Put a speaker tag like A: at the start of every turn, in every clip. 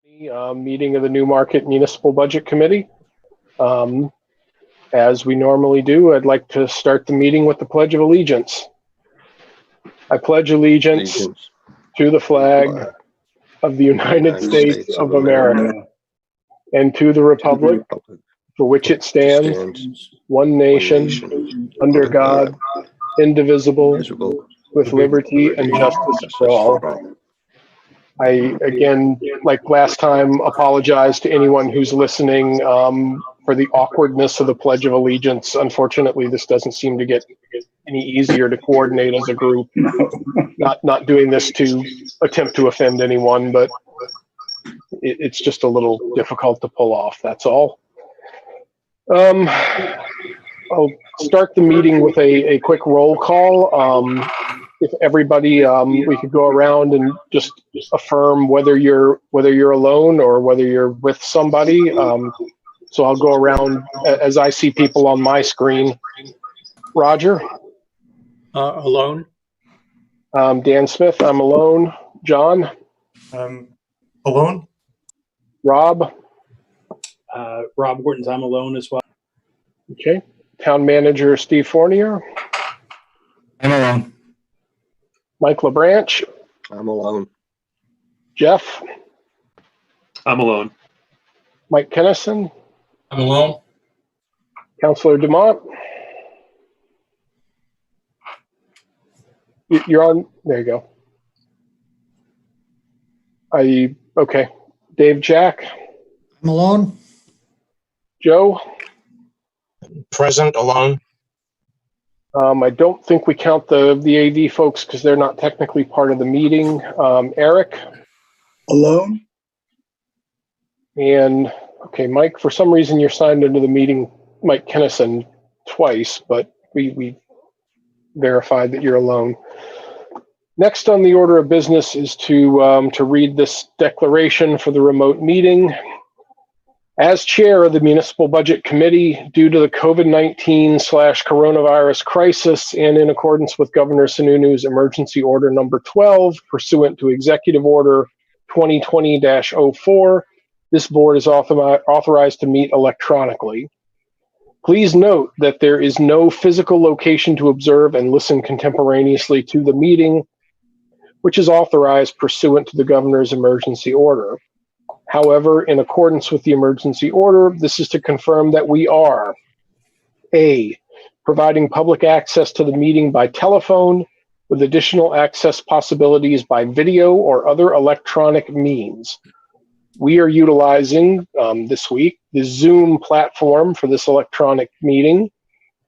A: Meeting of the Newmarket Municipal Budget Committee. As we normally do, I'd like to start the meeting with the Pledge of Allegiance. I pledge allegiance to the flag of the United States of America and to the republic for which it stands, one nation, under God, indivisible, with liberty and justice for all. I, again, like last time, apologize to anyone who's listening for the awkwardness of the Pledge of Allegiance. Unfortunately, this doesn't seem to get any easier to coordinate as a group. Not doing this to attempt to offend anyone, but it's just a little difficult to pull off, that's all. I'll start the meeting with a quick roll call. If everybody, we could go around and just affirm whether you're alone or whether you're with somebody. So I'll go around as I see people on my screen. Roger?
B: Alone.
A: Dan Smith, I'm alone. John?
C: Alone.
A: Rob?
B: Rob Hortons, I'm alone as well.
A: Okay. Town Manager Steve Fournier?
C: I'm alone.
A: Mike LeBranch?
D: I'm alone.
A: Jeff?
E: I'm alone.
A: Mike Kennison?
C: I'm alone.
A: Councilor Dumont? You're on, there you go. Okay. Dave Jack?
C: I'm alone.
A: Joe?
F: Present, alone.
A: I don't think we count the AV folks because they're not technically part of the meeting. Eric?
G: Alone.
A: And, okay, Mike, for some reason you're signed into the meeting, Mike Kennison, twice, but we verified that you're alone. Next on the order of business is to read this declaration for the remote meeting. As chair of the Municipal Budget Committee, due to the COVID-19/coronavirus crisis and in accordance with Governor Sununu's Emergency Order Number 12, pursuant to Executive Order 2020-04, this board is authorized to meet electronically. Please note that there is no physical location to observe and listen contemporaneously to the meeting, which is authorized pursuant to the Governor's Emergency Order. However, in accordance with the emergency order, this is to confirm that we are A, providing public access to the meeting by telephone with additional access possibilities by video or other electronic means. We are utilizing this week the Zoom platform for this electronic meeting.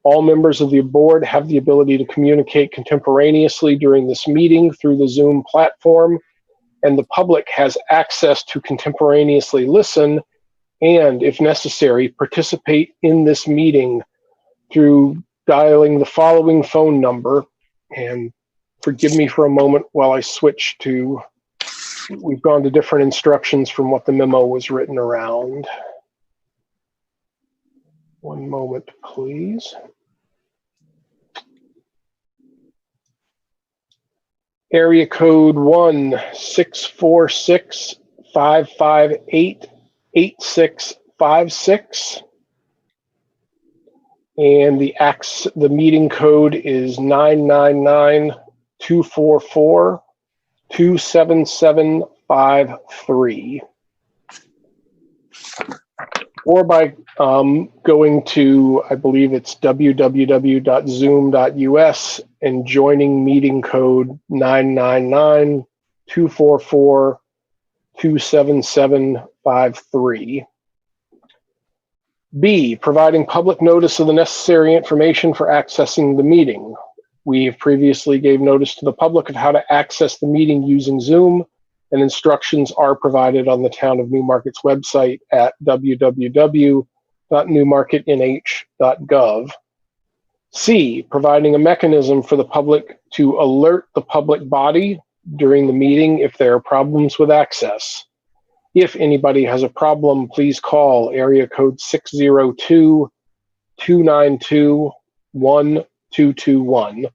A: All members of the board have the ability to communicate contemporaneously during this meeting through the Zoom platform, and the public has access to contemporaneously listen and, if necessary, participate in this meeting through dialing the following phone number. And forgive me for a moment while I switch to, we've gone to different instructions from what the memo was written around. One moment, please. Area code 1-646-558-8656. And the meeting code is 999-244-27753. Or by going to, I believe it's www.zoom.us and joining meeting code 999-244-27753. B, providing public notice of the necessary information for accessing the meeting. We have previously gave notice to the public of how to access the meeting using Zoom, and instructions are provided on the Town of Newmarket's website at www.newmarketnh.gov. C, providing a mechanism for the public to alert the public body during the meeting if there are problems with access. If anybody has a problem, please call area code 602-292-1221.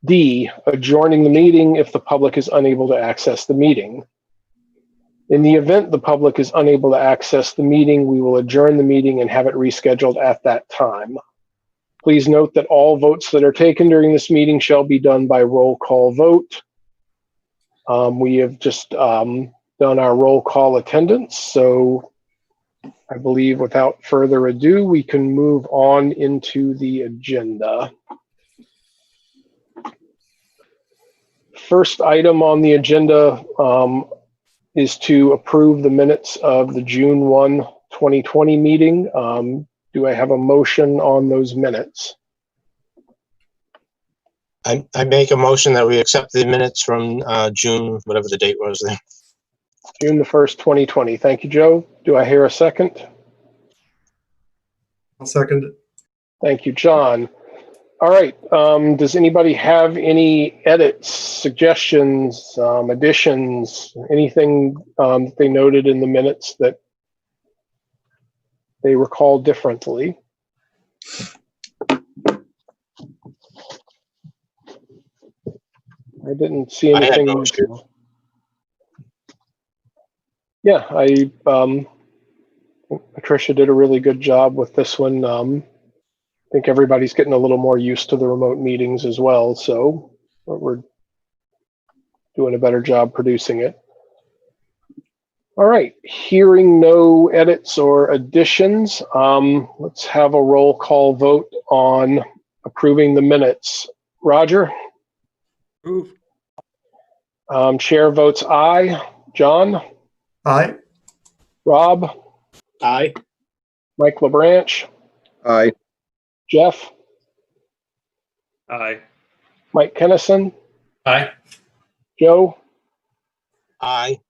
A: D, adjourning the meeting if the public is unable to access the meeting. In the event the public is unable to access the meeting, we will adjourn the meeting and have it rescheduled at that time. Please note that all votes that are taken during this meeting shall be done by roll call vote. We have just done our roll call attendance, so I believe without further ado, we can move on into the agenda. First item on the agenda is to approve the minutes of the June 1, 2020 meeting. Do I have a motion on those minutes?
F: I make a motion that we accept the minutes from June, whatever the date was there.
A: June the 1st, 2020. Thank you, Joe. Do I hear a second?
C: I'll second it.
A: Thank you, John. All right. Does anybody have any edits, suggestions, additions, anything that they noted in the minutes that they recall differently? I didn't see
F: I had
A: anything.
F: no issue.
A: Yeah, Patricia did a really good job with this one. I think everybody's getting a little more used to the remote meetings as well, so we're doing a better job producing it. All right, hearing no edits or additions, let's have a roll call vote on approving the minutes. Roger?
C: Approve.
A: Chair votes aye. John?
C: Aye.
A: Rob?
B: Aye.
A: Mike LaBranch?
D: Aye.
A: Jeff?
E: Aye.
A: Mike Kennison?
C: Aye.
A: Joe?
F: Aye.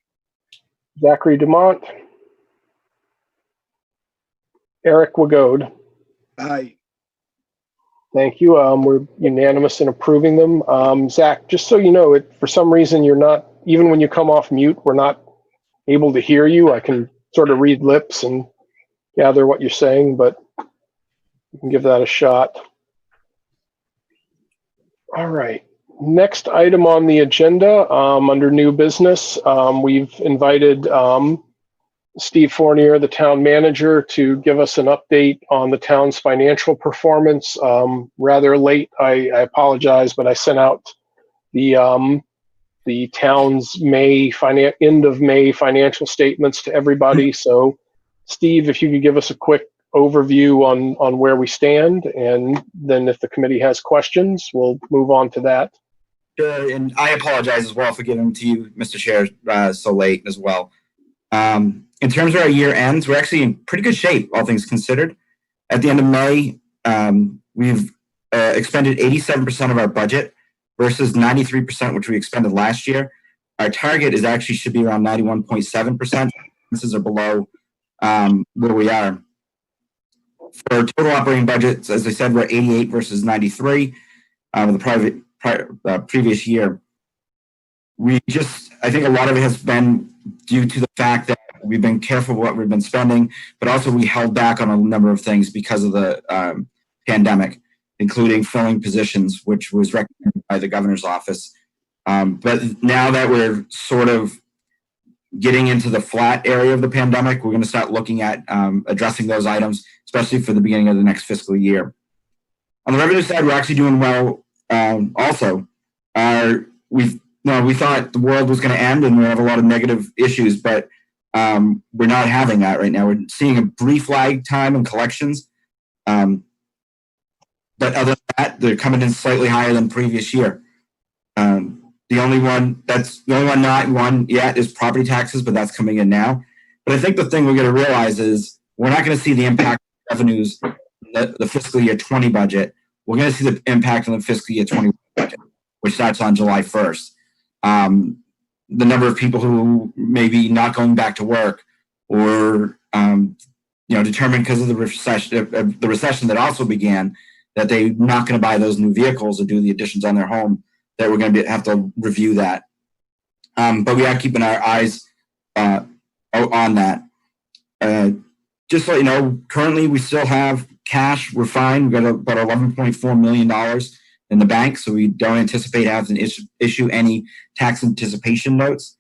A: Zachary Dumont? Eric Wagode?
D: Aye.
A: Thank you. We're unanimous in approving them. Zach, just so you know, for some reason you're not, even when you come off mute, we're not able to hear you. I can sort of read lips and gather what you're saying, but you can give that a shot. All right. Next item on the agenda, under new business, we've invited Steve Fournier, the town manager, to give us an update on the town's financial performance. Rather late, I apologize, but I sent out the town's end of May financial statements to everybody. So, Steve, if you could give us a quick overview on where we stand, and then if the committee has questions, we'll move on to that.
G: Sure, and I apologize as well for getting to you, Mr. Chair, so late as well. In terms of our year ends, we're actually in pretty good shape, all things considered. At the end of May, we've expended 87% of our budget versus 93%, which we expended last year. Our target is actually should be around 91.7%. This are below where we are. For total operating budgets, as I said, we're 88 versus 93 the previous year. I think a lot of it has been due to the fact that we've been careful what we've been spending, but also we held back on a number of things because of the pandemic, including filling positions, which was recommended by the governor's office. But now that we're sort of getting into the flat area of the pandemic, we're going to start looking at addressing those items, especially for the beginning of the next fiscal year. On the revenue side, we're actually doing well. Also, we thought the world was going to end and we have a lot of negative issues, but we're not having that right now. We're seeing a brief lag time in collections. But other than that, they're coming in slightly higher than previous year. The only one not won yet is property taxes, but that's coming in now. But I think the thing we're going to realize is we're not going to see the impact of revenues in the fiscal year 20 budget. We're going to see the impact on the fiscal year 21 budget, which starts on July 1st. The number of people who may be not going back to work or, determined because of the recession that also began, that they're not going to buy those new vehicles or do the additions on their home, that we're going to have to review that. But we are keeping our eyes on that. Just so you know, currently we still have cash. We're fine. We've got about $11.4 million in the bank, so we don't anticipate having to issue any tax anticipation notes.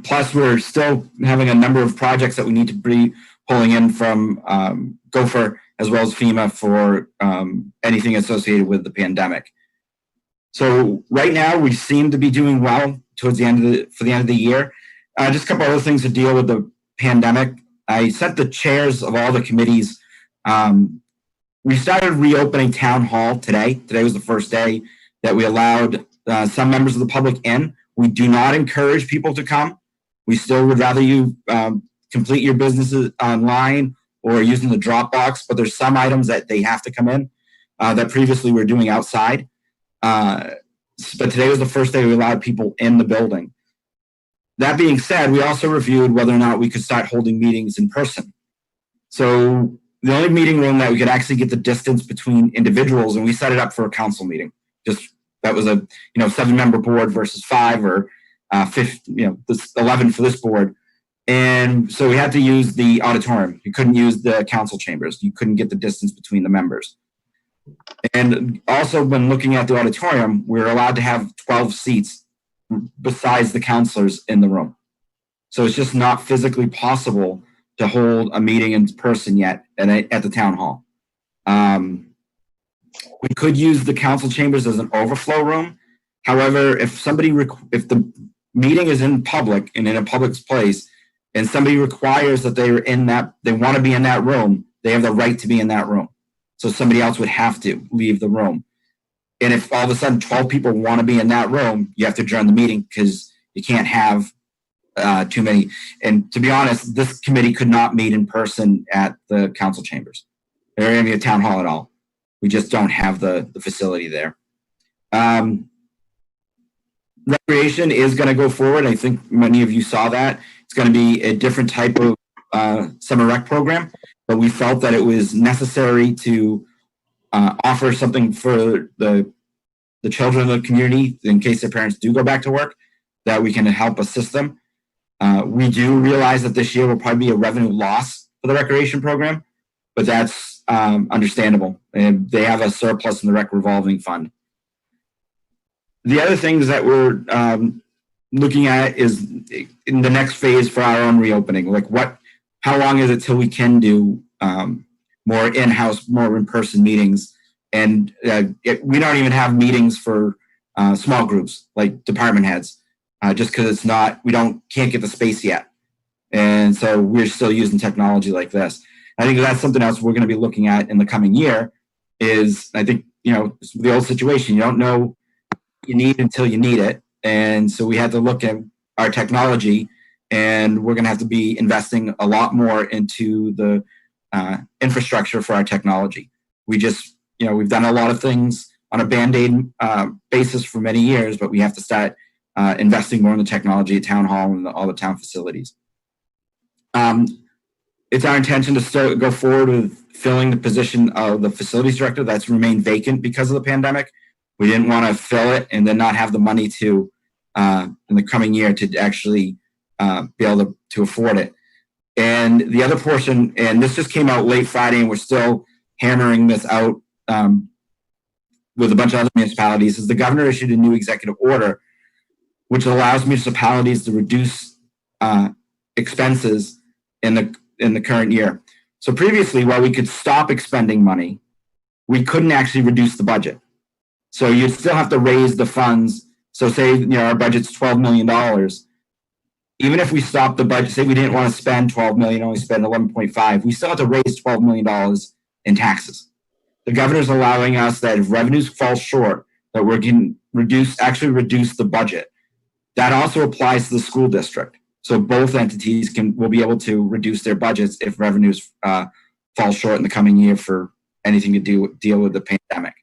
G: plus, we're still having a number of projects that we need to be pulling in from Gopher as well as FEMA for anything associated with the pandemic. So right now we seem to be doing well towards the end of the end of the year. Just a couple other things to deal with the pandemic. I sent the chairs of all the committees. We started reopening town hall today. Today was the first day that we allowed some members of the public in. We do not encourage people to come. We still would rather you complete your businesses online or using the Dropbox, but there's some items that they have to come in that previously we were doing outside. But today was the first day we allowed people in the building. That being said, we also reviewed whether or not we could start holding meetings in person. So the only meeting room that we could actually get the distance between individuals, and we set it up for a council meeting. Just that was a 7-member board versus 5 or 11 for this board. And so we had to use the auditorium. You couldn't use the council chambers. You couldn't get the distance between the members. And also when looking at the auditorium, we were allowed to have 12 seats besides the counselors in the room. So it's just not physically possible to hold a meeting in person yet at the town hall. We could use the council chambers as an overflow room. However, if the meeting is in public and in a public place, and somebody requires that they want to be in that room, they have the right to be in that room. So somebody else would have to leave the room. And if all of a sudden 12 people want to be in that room, you have to adjourn the meeting because you can't have too many. And to be honest, this committee could not meet in person at the council chambers or any town hall at all. We just don't have the facility there. Recreation is going to go forward. I think many of you saw that. It's going to be a different type of summer rec program, but we felt that it was necessary to offer something for the children of the community in case their parents do go back to work, that we can help assist them. We do realize that this year will probably be a revenue loss for the recreation program, but that's understandable. And they have a surplus in the rec revolving fund. The other things that we're looking at is in the next phase for our own reopening. Like how long is it till we can do more in-house, more in-person meetings? And we don't even have meetings for small groups like department heads, just because can't get the space yet. And so we're still using technology like this. I think that's something else we're going to be looking at in the coming year is, I think, the old situation, you don't know you need until you need it. And so we had to look at our technology, and we're going to have to be investing a lot more into the infrastructure for our technology. We just, we've done a lot of things on a Band-Aid basis for many years, but we have to start investing more in the technology at town hall and all the town facilities. It's our intention to go forward with filling the position of the facilities director that's remained vacant because of the pandemic. We didn't want to fill it and then not have the money to, in the coming year, to actually be able to afford it. And the other portion, and this just came out late Friday, and we're still hammering this out with a bunch of other municipalities, is the governor issued a new executive order which allows municipalities to reduce expenses in the current year. So previously, while we could stop expending money, we couldn't actually reduce the budget. So you'd still have to raise the funds. So say our budget's $12 million. Even if we stopped the budget, say we didn't want to spend $12 million, only spend 11.5, we still have to raise $12 million in taxes. The governor's allowing us that if revenues fall short, that we can reduce the budget. That also applies to the school district. So both entities will be able to reduce their budgets if revenues fall short in the coming year for anything to deal with the pandemic.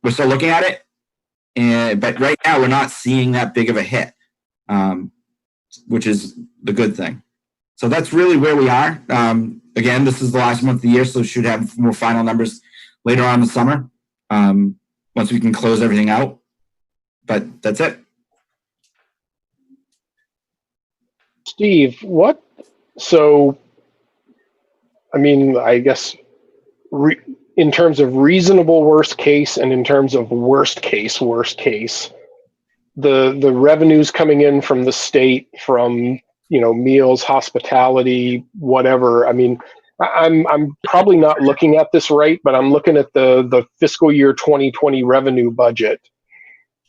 G: We're still looking at it, but right now we're not seeing that big of a hit, which is the good thing. So that's really where we are. Again, this is the last month of the year, so we should have more final numbers later on in the summer once we can close everything out. But that's it.
A: Steve, I guess in terms of reasonable worst case and in terms of worst case, the revenues coming in from the state from, meals, hospitality, whatever. I mean, I'm probably not looking at this right, but I'm looking at the fiscal year 2020 revenue budget,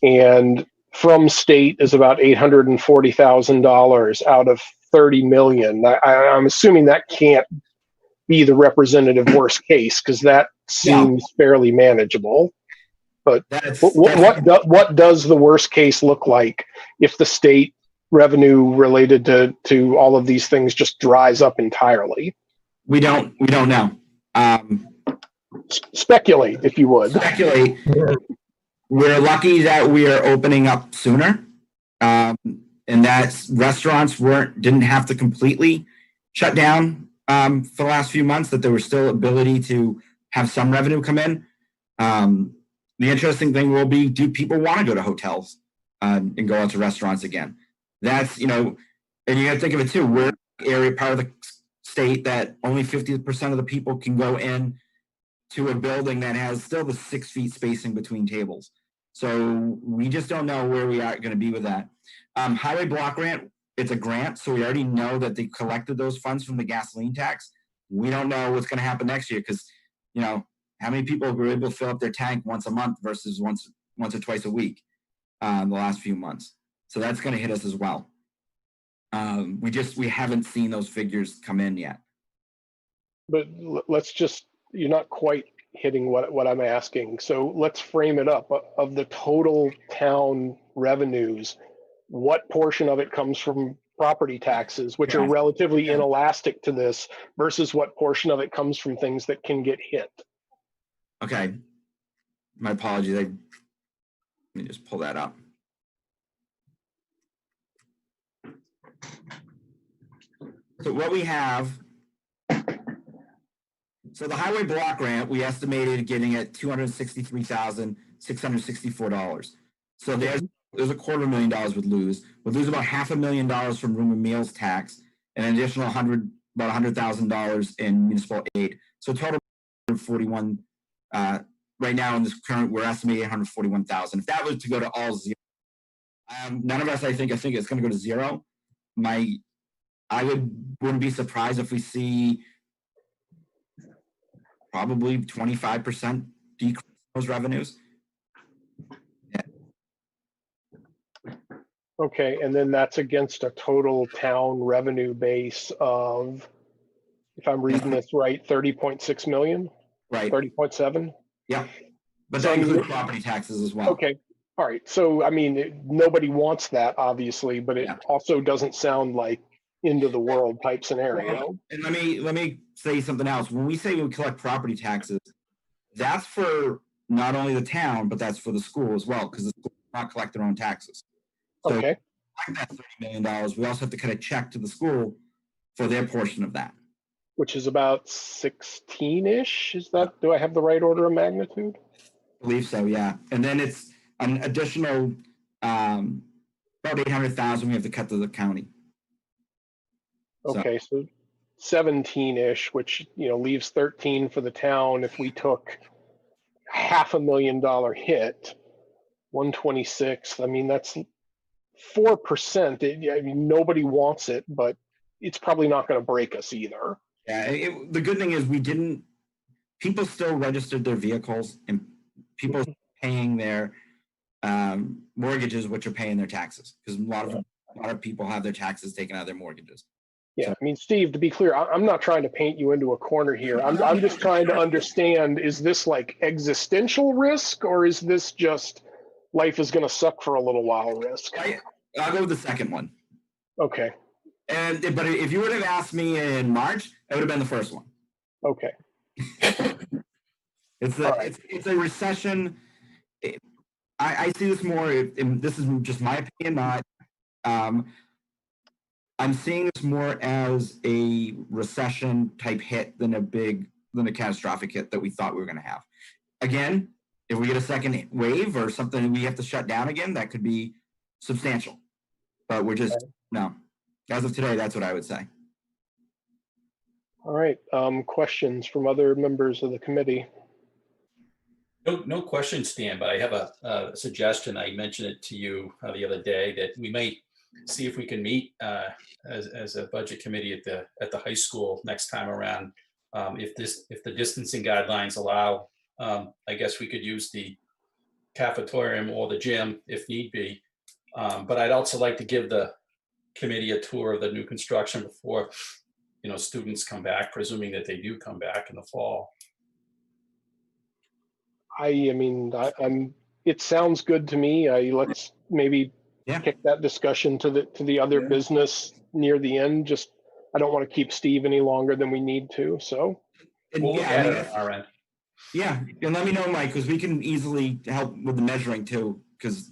A: and from state is about $840,000 out of 30 million. I'm assuming that can't be the representative worst case, because that seems fairly manageable. But what does the worst case look like if the state revenue related to all of these things just dries up entirely?
G: We don't know.
A: Speculate, if you would.
G: Speculate. We're lucky that we are opening up sooner, and that restaurants didn't have to completely shut down for the last few months. That there was still ability to have some revenue come in. The interesting thing will be, do people want to go to hotels and go out to restaurants again? That's, and you got to think of it too. We're part of the state that only 50% of the people can go in to a building that has still the 6 feet spacing between tables. So we just don't know where we are going to be with that. Highway block grant, it's a grant, so we already know that they collected those funds from the gasoline tax. We don't know what's going to happen next year because, how many people were able to fill up their tank once a month versus once or twice a week the last few months. So that's going to hit us as well. We haven't seen those figures come in yet.
A: But you're not quite hitting what I'm asking. So let's frame it up. Of the total town revenues, what portion of it comes from property taxes, which are relatively inelastic to this, versus what portion of it comes from things that can get hit?
G: Okay. My apologies. Let me just pull that up. So what we have, so the highway block grant, we estimated getting at $263,664. So there's $250,000 would lose. We'd lose about $500,000 from room and meals tax, and an additional about $100,000 in municipal aid. So total 141. Right now in this current, we're estimating 141,000. If that was to go to all zero, none of us, I think it's going to go to zero. I wouldn't be surprised if we see probably 25% decrease in those revenues. Yeah.
A: Okay, and then that's against a total town revenue base of, if I'm reading this right, 30.6 million?
G: Right.
A: 30.7?
G: Yeah. But that includes property taxes as well.
A: Okay. All right. So, I mean, nobody wants that, obviously, but it also doesn't sound like end of the world type scenario.
G: And let me say something else. When we say we collect property taxes, that's for not only the town, but that's for the school as well, because the school does not collect their own taxes. So
A: okay.
G: That $30 million, we also have to cut a check to the school for their portion of that.
A: Which is about 16-ish. Is that, do I have the right order of magnitude?
G: I believe so, yeah. And then it's an additional about 800,000 we have to cut to the county.
A: Okay, so 17-ish, which leaves 13 for the town. If we took $500,000 hit, 126. I mean, that's 4%. I mean, nobody wants it, but it's probably not going to break us either.
G: Yeah, the good thing is people still registered their vehicles, and people paying their mortgages, which are paying their taxes, because a lot of people have their taxes taken out of their mortgages.
A: Yeah, I mean, Steve, to be clear, I'm not trying to paint you into a corner here. I'm just trying to understand, is this like existential risk, or is this just life is going to suck for a little while risk?
G: I'll go with the second one.
A: Okay.
G: But if you would have asked me in March, it would have been the first one.
A: Okay.
G: It's a recession. I see this more, and this is just my opinion, not I'm seeing this more as a recession type hit than a catastrophic hit that we thought we were going to have. Again, if we get a second wave or something, we have to shut down again, that could be substantial. But we're just, no. As of today, that's what I would say.
A: All right. Questions from other members of the committee?
C: No question, Stan, but I have a suggestion. I mentioned it to you the other day that we might see if we can meet as a budget committee at the high school next time around. If the distancing guidelines allow, I guess we could use the cafetorium or the gym if need be. But I'd also like to give the committee a tour of the new construction before, students come back, presuming that they do come back in the fall.
A: It sounds good to me. Let's maybe kick that discussion to the other business near the end. Just, I don't want to keep Steve any longer than we need to, so.
C: We'll look at it on our end.
G: Yeah, and let me know, Mike, because we can easily help with the measuring too, because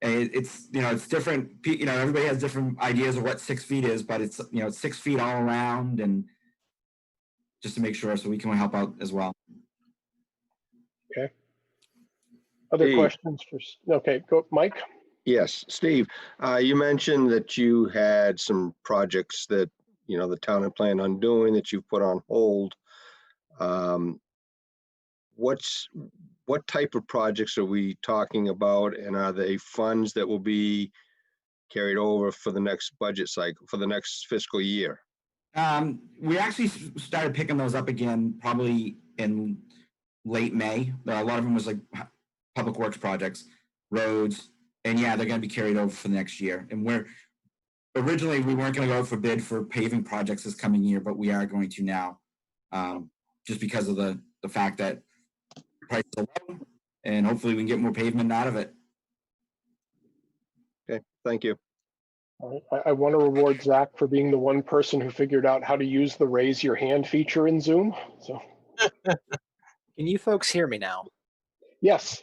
G: it's different. Everybody has different ideas of what 6 feet is, but it's 6 feet all around, and just to make sure, so we can help out as well.
A: Okay. Other questions okay, go, Mike.
D: Yes, Steve, you mentioned that you had some projects that, the town had planned on doing that you've put on hold. What type of projects are we talking about, and are they funds that will be carried over for the next budget cycle, for the next fiscal year?
G: We actually started picking those up again probably in late May. A lot of them was like public works projects, roads, and yeah, they're going to be carried over for the next year. And originally we weren't going to go for bid for paving projects this coming year, but we are going to now, just because of the fact that prices are low, and hopefully we can get more pavement out of it.
D: Okay, thank you.
A: I want to reward Zach for being the one person who figured out how to use the raise your hand feature in Zoom. So,
H: can you folks hear me now?
A: Yes.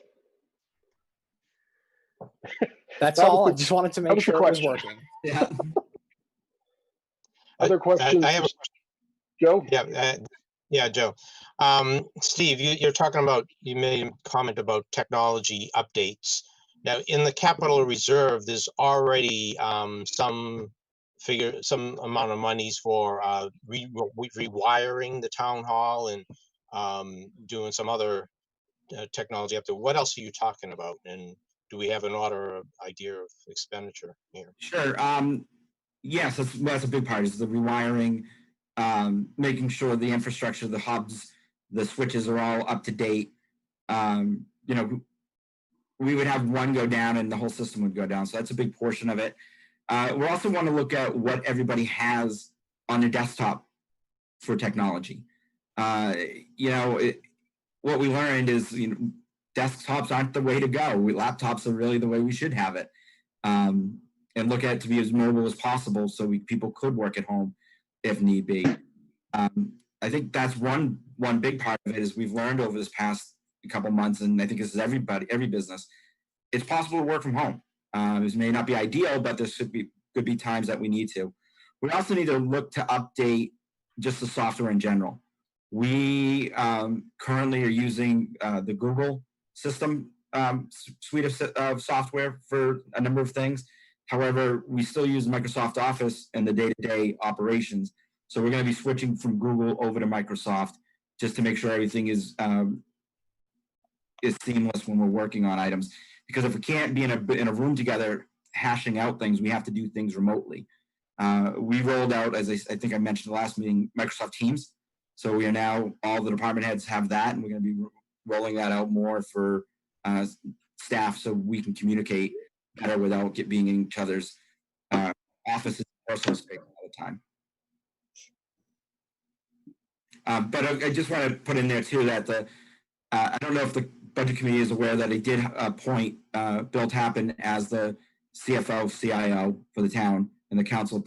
H: That's all. I just wanted to make sure it was working.
G: Yeah.
A: Other questions?
F: I have a
A: Joe?
F: Yeah, Joe. Steve, you're talking about, you made a comment about technology updates. Now, in the capital reserve, there's already some amount of monies for rewiring the town hall and doing some other technology update. What else are you talking about? And do we have an idea of expenditure here?
G: Sure. Yes, that's a big part, is the rewiring, making sure the infrastructure, the hubs, the switches are all up to date. We would have one go down and the whole system would go down. So that's a big portion of it. We also want to look at what everybody has on their desktop for technology. What we learned is, desktops aren't the way to go. Laptops are really the way we should have it. And look at it to be as mobile as possible so people could work at home if need be. I think that's one big part of it is we've learned over this past couple months, and I think this is every business, it's possible to work from home. This may not be ideal, but there could be times that we need to. We also need to look to update just the software in general. We currently are using the Google system suite of software for a number of things. However, we still use Microsoft Office in the day-to-day operations. So we're going to be switching from Google over to Microsoft just to make sure everything is seamless when we're working on items. Because if we can't be in a room together hashing out things, we have to do things remotely. We rolled out, as I think I mentioned in the last meeting, Microsoft Teams. So we are now, all the department heads have that, and we're going to be rolling that out more for staff so we can communicate better without being in each other's offices or personal space all the time. But I just want to put in there too that I don't know if the budget committee is aware that I did appoint Bill Tappan as the CFO, CIO for the town, and the council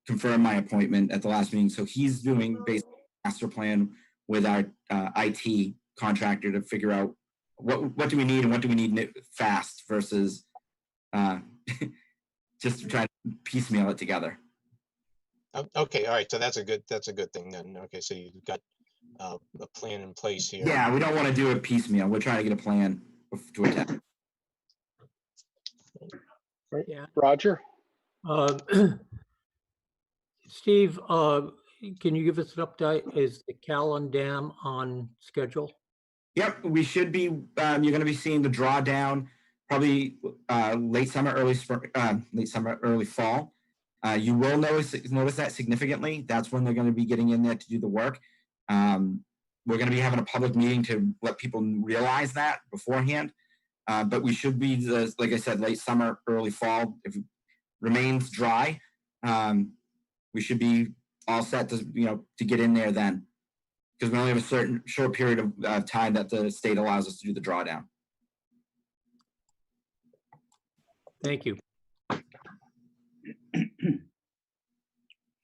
G: confirmed my appointment at the last meeting. So he's doing basically a master plan with our IT contractor to figure out what do we need and what do we need fast versus just trying to piecemeal it together.
F: Okay, all right. So that's a good thing then. Okay, so you've got a plan in place here.
G: Yeah, we don't want to do it piecemeal. We're trying to get a plan to attack.
A: Right. Yeah. Roger.
I: Steve, can you give us an update? Is the Callan Dam on schedule?
G: Yep, we should be. You're going to be seeing the drawdown probably late summer, early fall. You will notice that significantly. That's when they're going to be getting in there to do the work. We're going to be having a public meeting to let people realize that beforehand. But we should be, like I said, late summer, early fall. If it remains dry, we should be all set to get in there then, because we only have a certain short period of time that the state allows us to do the drawdown.
I: Thank you.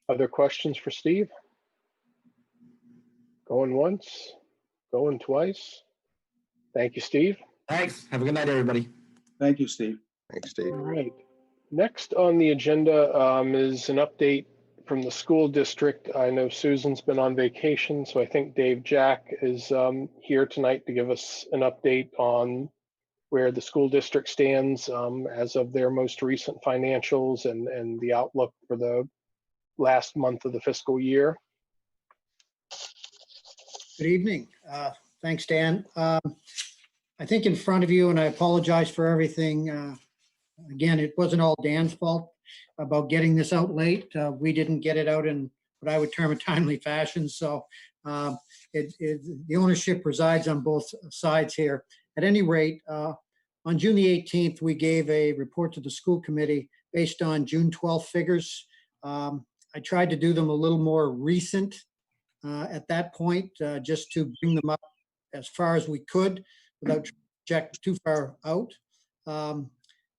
A: Other questions for Steve? Going once, going twice. Thank you, Steve.
G: Thanks. Have a good night, everybody.
E: Thank you, Steve.
D: Thanks, Steve.
A: All right. Next on the agenda is an update from the school district. I know Susan's been on vacation, so I think Dave Jack is here tonight to give us an update on where the school district stands as of their most recent financials and the outlook for the last month of the fiscal year.
J: Good evening. Thanks, Dan. I think in front of you, and I apologize for everything. Again, it wasn't all Dan's fault about getting this out late. We didn't get it out in what I would term a timely fashion. So the ownership resides on both sides here. At any rate, on June the 18th, we gave a report to the school committee based on June 12th figures. I tried to do them a little more recent at that point, just to bring them up as far as we could without projecting too far out.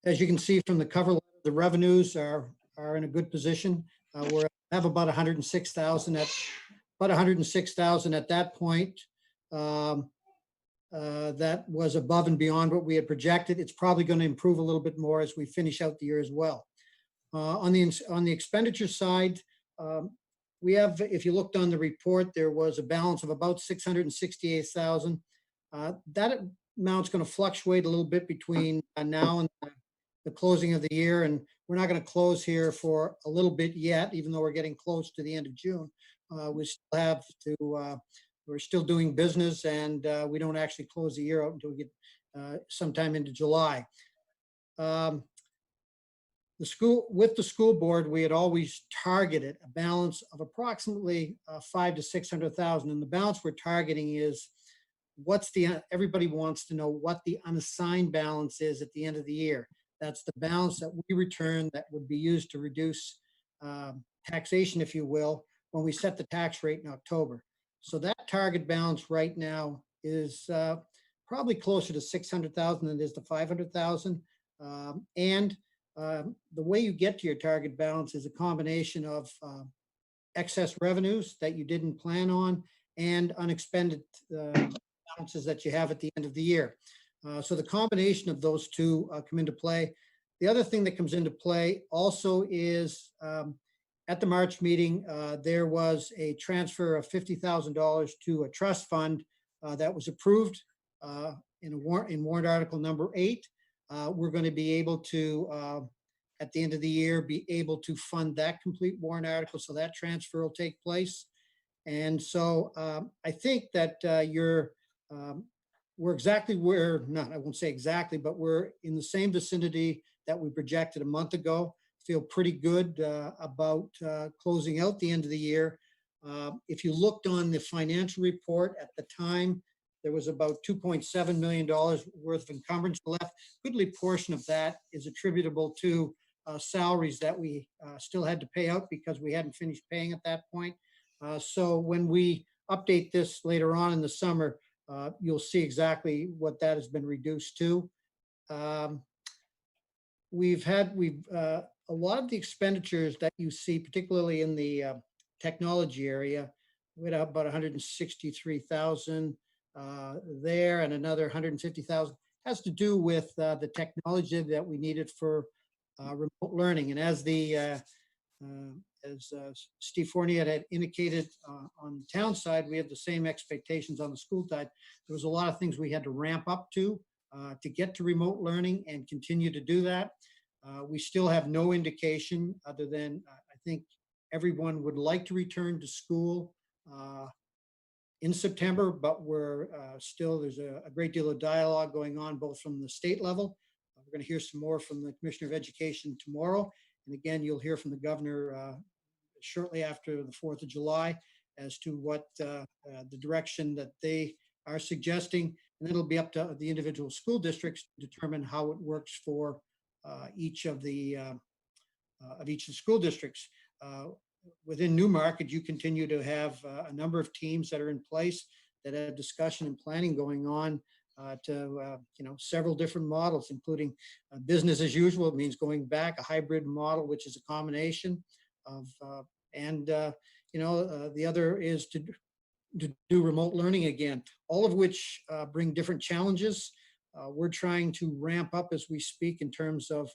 J: As you can see from the cover letter, the revenues are in a good position. We have about 106,000 at that point. That was above and beyond what we had projected. It's probably going to improve a little bit more as we finish out the year as well. On the expenditure side, we have, if you looked on the report, there was a balance of about 668,000. That amount's going to fluctuate a little bit between now and the closing of the year, and we're not going to close here for a little bit yet, even though we're getting close to the end of June. We still have to, we're still doing business, and we don't actually close the year out until we get sometime into July. With the school board, we had always targeted a balance of approximately 500,000 to 600,000, and the balance we're targeting is everybody wants to know what the unassigned balance is at the end of the year. That's the balance that we return that would be used to reduce taxation, if you will, when we set the tax rate in October. So that target balance right now is probably closer to 600,000 than it is to 500,000. The way you get to your target balance is a combination of excess revenues that you didn't plan on and unexpended balances that you have at the end of the year. So the combination of those two come into play. The other thing that comes into play also is at the March meeting, there was a transfer of $50,000 to a trust fund that was approved in warrant article number 8. We're going to be able to, at the end of the year, be able to fund that complete warrant article. So that transfer will take place. And so I think that we're exactly where, I won't say exactly, but we're in the same vicinity that we projected a month ago. Feel pretty good about closing out the end of the year. If you looked on the financial report at the time, there was about $2.7 million worth of encumbrance left. Goodly portion of that is attributable to salaries that we still had to pay out because we hadn't finished paying at that point. So when we update this later on in the summer, you'll see exactly what that has been reduced to. We've a lot of the expenditures that you see, particularly in the technology area, we had about 163,000 there, and another 150,000 has to do with the technology that we needed for remote learning. And as Steve Fournier had indicated on the town side, we have the same expectations on the school side. There was a lot of things we had to ramp up to get to remote learning and continue to do that. We still have no indication other than, I think everyone would like to return to school in September, but we're there's a great deal of dialogue going on both from the state level. We're going to hear some more from the Commissioner of Education tomorrow. And again, you'll hear from the governor shortly after the 4th of July as to what the direction that they are suggesting. And then it'll be up to the individual school districts to determine how it works for each of the school districts. Within Newmarket, you continue to have a number of teams that are in place that have discussion and planning going on to several different models, including business as usual. It means going back, a hybrid model, which is a combination of, the other is to do remote learning again, all of which bring different challenges. We're trying to ramp up as we speak in terms of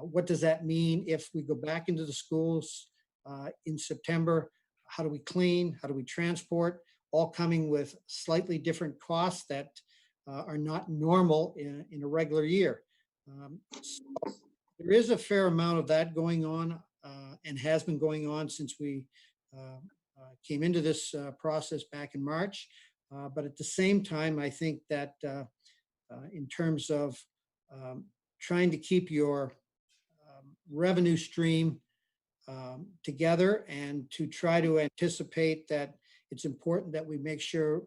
J: what does that mean if we go back into the schools in September? How do we clean? How do we transport? All coming with slightly different costs that are not normal in a regular year. So there is a fair amount of that going on and has been going on since we came into this process back in March. But at the same time, I think that in terms of trying to keep your revenue stream together and to try to anticipate that it's important that we make sure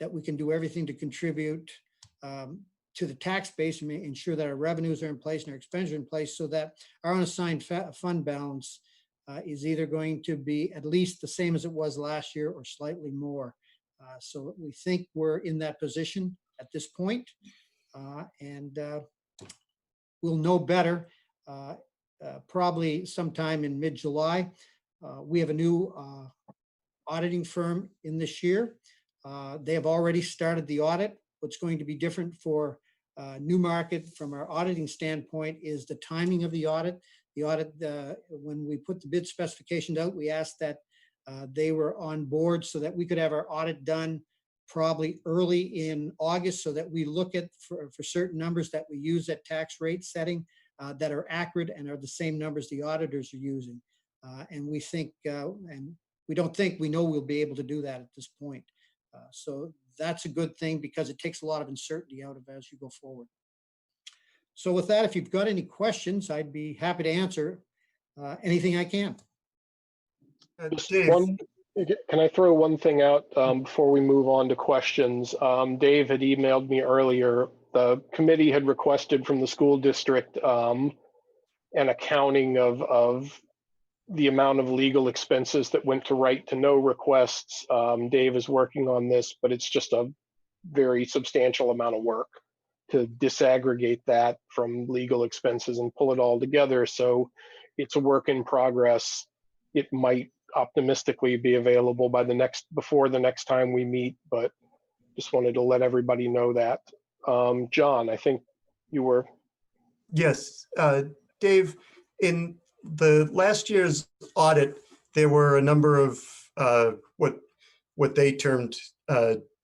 J: that we can do everything to contribute to the tax base and ensure that our revenues are in place and our expenditures are in place so that our unassigned fund balance is either going to be at least the same as it was last year or slightly more. So we think we're in that position at this point, and we'll know better probably sometime in mid-July. We have a new auditing firm in this year. They have already started the audit. What's going to be different for Newmarket from our auditing standpoint is the timing of the audit. The audit, when we put the bid specifications out, we asked that they were on board so that we could have our audit done probably early in August so that we look at for certain numbers that we use at tax rate setting that are accurate and are the same numbers the auditors are using. And we think, and we don't think, we know we'll be able to do that at this point. So that's a good thing because it takes a lot of uncertainty out of it as you go forward. So with that, if you've got any questions, I'd be happy to answer anything I can.
A: Can I throw one thing out before we move on to questions? Dave had emailed me earlier. The committee had requested from the school district an accounting of the amount of legal expenses that went to right to know requests. Dave is working on this, but it's just a very substantial amount of work to disaggregate that from legal expenses and pull it all together. So it's a work in progress. It might optimistically be available by before the next time we meet, but just wanted to let everybody know that. John, I think you were.
E: Yes, Dave, in the last year's audit, there were a number of what they termed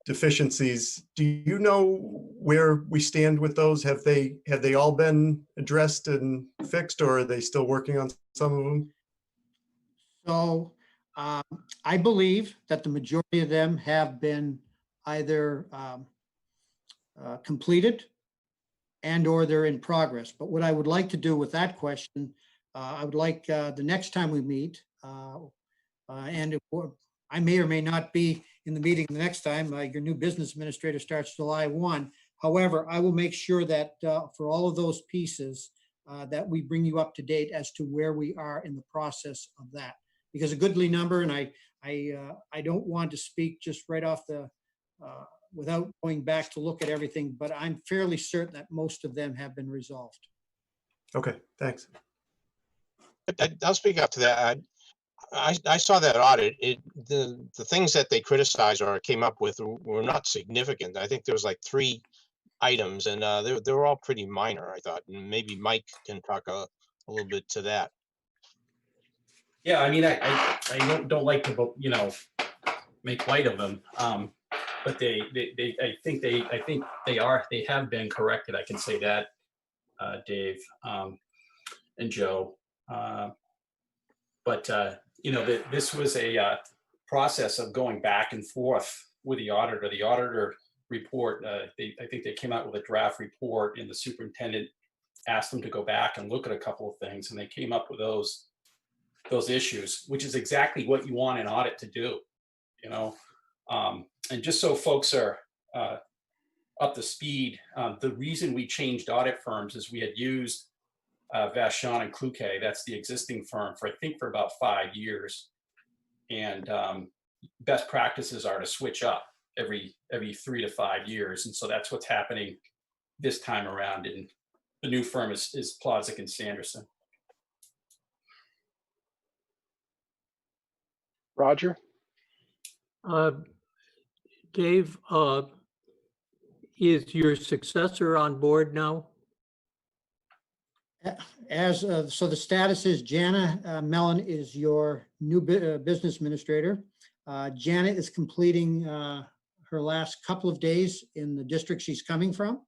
E: deficiencies. Do you know where we stand with those? Have they all been addressed and fixed, or are they still working on some of them?
J: So I believe that the majority of them have been either completed and or they're in progress. But what I would like to do with that question, I would like the next time we meet, and I may or may not be in the meeting the next time. Your new business administrator starts July 1. However, I will make sure that for all of those pieces that we bring you up to date as to where we are in the process of that. Because a goodly number, and I don't want to speak just right off the, without going back to look at everything, but I'm fairly certain that most of them have been resolved.
E: Okay, thanks.
F: I'll speak up to that. I saw that audit. The things that they criticized or came up with were not significant. I think there was like 3 items, and they were all pretty minor, I thought. And maybe Mike can talk a little bit to that.
C: Yeah, I mean, I don't like to, make light of them, but I think they have been corrected. I can say that, Dave and Joe. But that this was a process of going back and forth with the auditor. The auditor report, I think they came out with a draft report, and the superintendent asked them to go back and look at a couple of things, and they came up with those issues, which is exactly what you want an audit to do, and just so folks are up to speed, the reason we changed audit firms is we had used Vachon and Cloquet, that's the existing firm, for about 5 years, and best practices are to switch up every 3 to 5 years, and so that's what's happening this time around. And the new firm is Plodzik and Sanderson.
A: Roger?
I: Dave, is your successor on board now?
J: So the status is Jana Mellon is your new business administrator. Janet is completing her last couple of days in the district she's coming from.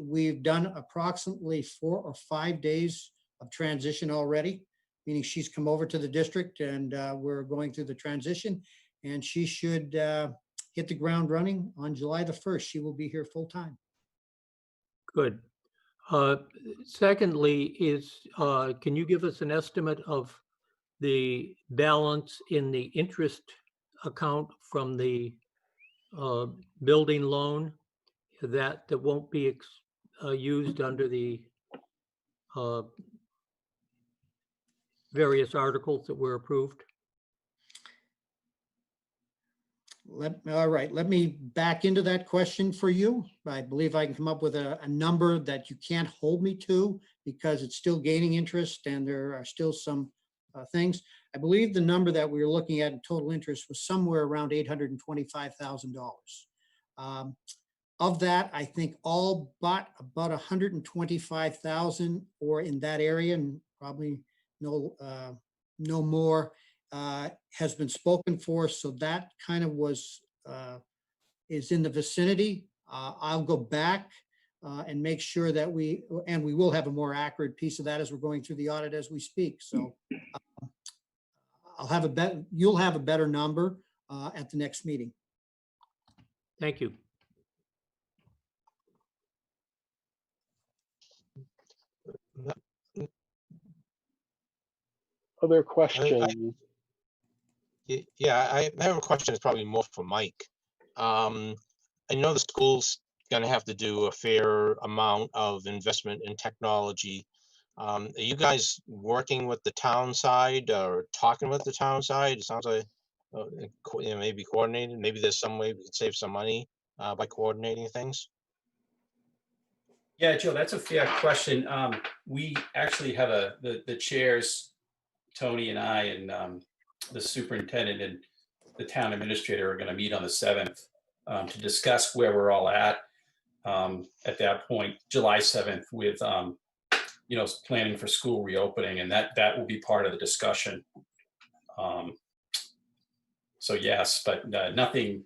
J: We've done approximately 4 or 5 days of transition already, meaning she's come over to the district, and we're going through the transition, and she should hit the ground running on July the 1st. She will be here full time.
I: Good. Secondly, can you give us an estimate of the balance in the interest account from the building loan that won't be used under the various articles that were approved?
J: All right, let me back into that question for you. I believe I can come up with a number that you can't hold me to, because it's still gaining interest and there are still some things. I believe the number that we were looking at in total interest was somewhere around $825,000. Of that, I think all but about 125,000 or in that area, and probably no more, has been spoken for. So that kind of is in the vicinity. I'll go back and make sure that we will have a more accurate piece of that as we're going through the audit as we speak. So you'll have a better number at the next meeting.
I: Thank you.
A: Other questions?
F: Yeah, I have a question. It's probably more for Mike. I know the school's going to have to do a fair amount of investment in technology. Are you guys working with the town side or talking with the town side? It sounds like maybe coordinated. Maybe there's some way we could save some money by coordinating things.
C: Yeah, Joe, that's a fair question. We actually have the chairs, Tony and I, and the superintendent and the town administrator are going to meet on the 7th to discuss where we're all at that point, July 7th, with planning for school reopening, and that will be part of the discussion. So yes, but nothing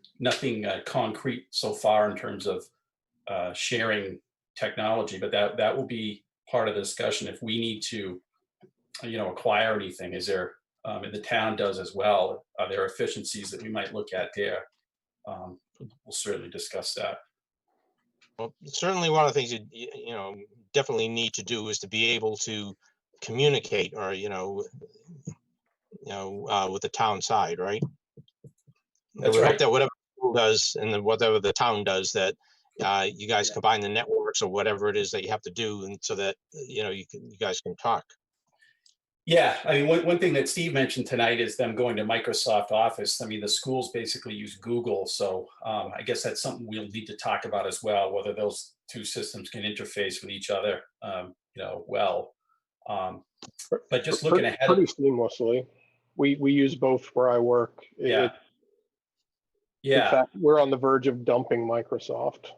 C: concrete so far in terms of sharing technology, but that will be part of the discussion. If we need to acquire anything, is there, and the town does as well, are there efficiencies that we might look at there? We'll certainly discuss that.
F: Well, certainly one of the things you definitely need to do is to be able to communicate, or with the town side, right?
C: That's
F: we
C: right.
F: Hope that whatever the school does and then whatever the town does, that you guys combine the networks or whatever it is that you have to do, and so that you guys can talk.
C: Yeah, I mean, one thing that Steve mentioned tonight is them going to Microsoft Office. I mean, the schools basically use Google, so I guess that's something we'll need to talk about as well, whether those two systems can interface with each other, well. But just looking ahead,
A: pretty seamlessly. We use both where I work.
C: Yeah.
A: In fact, we're on the verge of dumping Microsoft.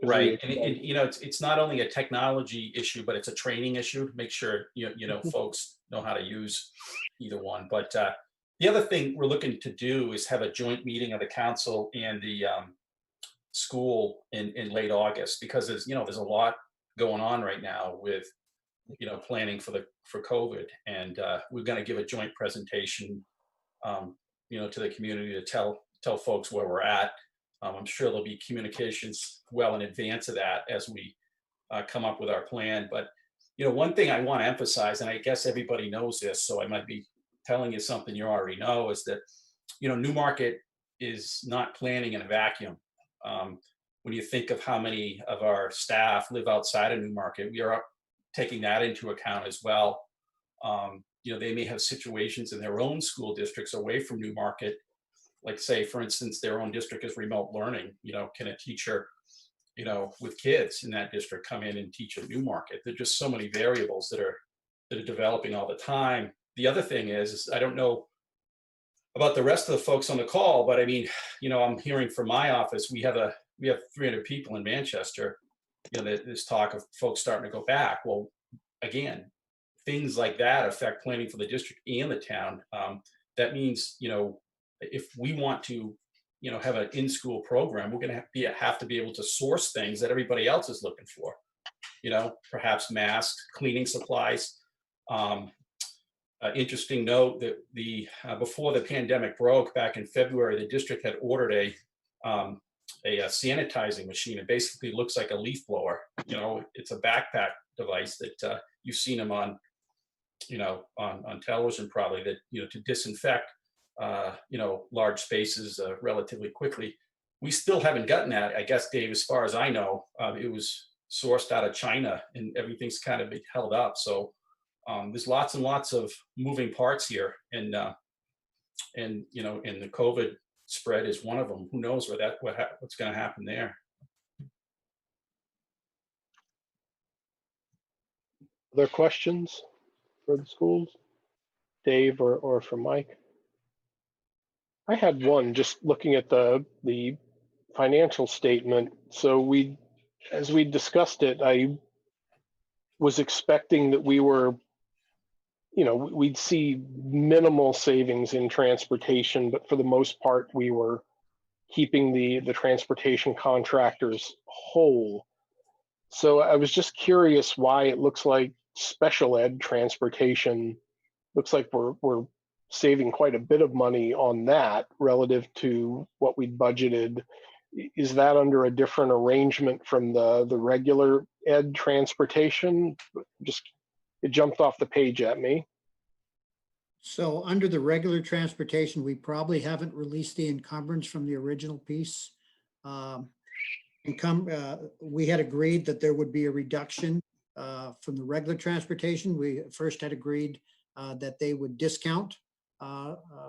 C: Right, and it's not only a technology issue, but it's a training issue. Make sure folks know how to use either one. But the other thing we're looking to do is have a joint meeting of the council and the school in late August, because there's a lot going on right now with planning for COVID, and we're going to give a joint presentation, to the community to tell folks where we're at. I'm sure there'll be communications well in advance of that as we come up with our plan. But one thing I want to emphasize, and I guess everybody knows this, so I might be telling you something you already know, is that Newmarket is not planning in a vacuum. When you think of how many of our staff live outside of Newmarket, we are taking that into account as well. They may have situations in their own school districts away from Newmarket, like say, for instance, their own district is remote learning. Can a teacher, with kids in that district come in and teach at Newmarket? There are just so many variables that are developing all the time. The other thing is I don't know about the rest of the folks on the call, but I mean, I'm hearing from my office, we have 300 people in Manchester. There's talk of folks starting to go back. Well, again, things like that affect planning for the district and the town. That means, if we want to, have an in-school program, we're going to have to be able to source things that everybody else is looking for. Perhaps masks, cleaning supplies. Interesting note that before the pandemic broke back in February, the district had ordered a sanitizing machine. It basically looks like a leaf blower. It's a backpack device that you've seen them on, on television probably, that to disinfect large spaces relatively quickly. We still haven't gotten that. I guess, Dave, as far as I know, it was sourced out of China, and everything's kind of been held up. So there's lots and lots of moving parts here, and the COVID spread is one of them. Who knows what's going to happen there?
A: Other questions for the schools, Dave or for Mike? I had one just looking at the financial statement. So as we discussed it, I was expecting that we were, we'd see minimal savings in transportation, but for the most part, we were keeping the transportation contractors whole. So I was just curious why it looks like special ed transportation looks like we're saving quite a bit of money on that relative to what we budgeted. Is that under a different arrangement from the regular ed transportation? It jumped off the page at me.
J: So under the regular transportation, we probably haven't released the encumbrance from the original piece. We had agreed that there would be a reduction from the regular transportation. We first had agreed that they would discount